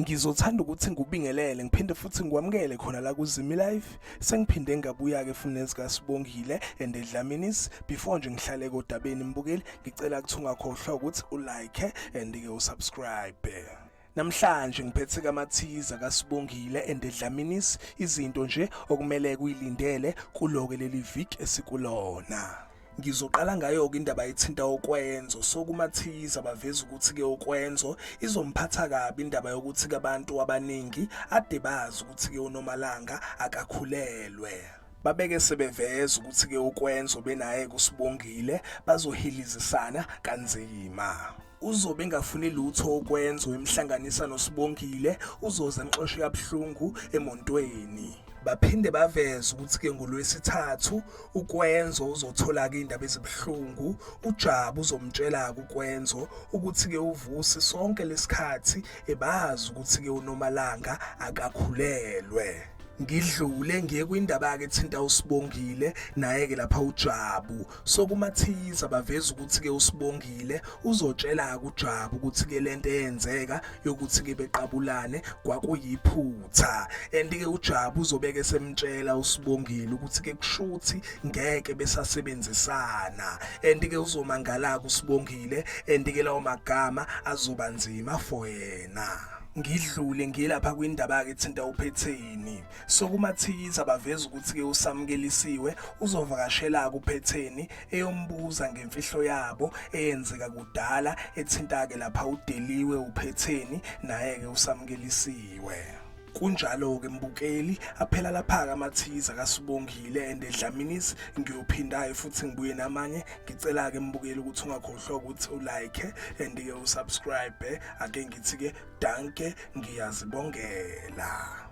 Ngizothanda ukuthi ngikubingelele ngiphinde futhi ngikwamukele khona la kuZimi Life. Sengiphinde ngabuya-ke futhi nezikaSibongile and Dlaminis. Before nje ngihlale kodabeni mbukeli, ngicela ukuthi ungakhohlwa ukuthi ulike and-ke usubscribe. Namhlanje ngiphethe amathiza kaSibongile and Dlaminis, izinto nje okumele kuyilindele kulo-ke leli viki esikulona. Ngizoqala ngayo-ke indaba ethinta okwenzo. So kumathiza baveza ukuthi-ke okwenzo izomphatha kabi indaba yokuthi-ke abantu abaningi ade bazi ukuthi-ke uNomalanga akakhulelwe. Babeke sebeveza ukuthi-ke okwenzo benaye kuSibongile bazohilizisana kanzima. Uzobe engafuni lutho okwenzo emhlanganisa noSibongile, uzoza emxoshe kabuhlungu emontweni. Baphinde baveza ukuthi-ke ngoLwesithathu ukwenzo uzothola-ke indaba ezibuhlungu. uJabu uzomtshela-ke ukwenzo ukuthi-ke uVusi sonke lesikhathi ebazi ukuthi-ke uNomalanga akakhulelwe. Ngidlule ngiye kwindaba-ke ethinta uSibongile naye-ke lapha uJabu. So kumathiza baveza ukuthi-ke uSibongile uzotshela-ke uJabu ukuthi-ke lento eyenzeka yokuthi-ke beqabulane kwakuyiphutha. And-ke uJabu uzobeke semtshela uSibongile ukuthi-ke kushuthi ngeke besasebenzisana. And-ke uzomangala-ke uSibongile and-ke lawo magama azoba nzima for yena. Ngidlule ngilapha kwindaba-ke ethinta uPhetheni. So kumathiza baveza ukuthi-ke uSamkelisiwe uzovakashela-ke uPhetheni eyombuza ngemfihlo yabo eyenzeka kudala ethinta-ke lapha uDeliwe uPhetheni naye-ke uSamkelisiwe. Kunjalo-ke mbukeli aphela lapha-ke amathiza kaSibongile and Dlaminis. Ngiyophinda futhi ngibuye namanye. Ngicela-ke mbukeli ukuthi ungakhohlwa ukuthi ulike and-ke usubscribe. Ake ngithi-ke danke, ngiyazibongela.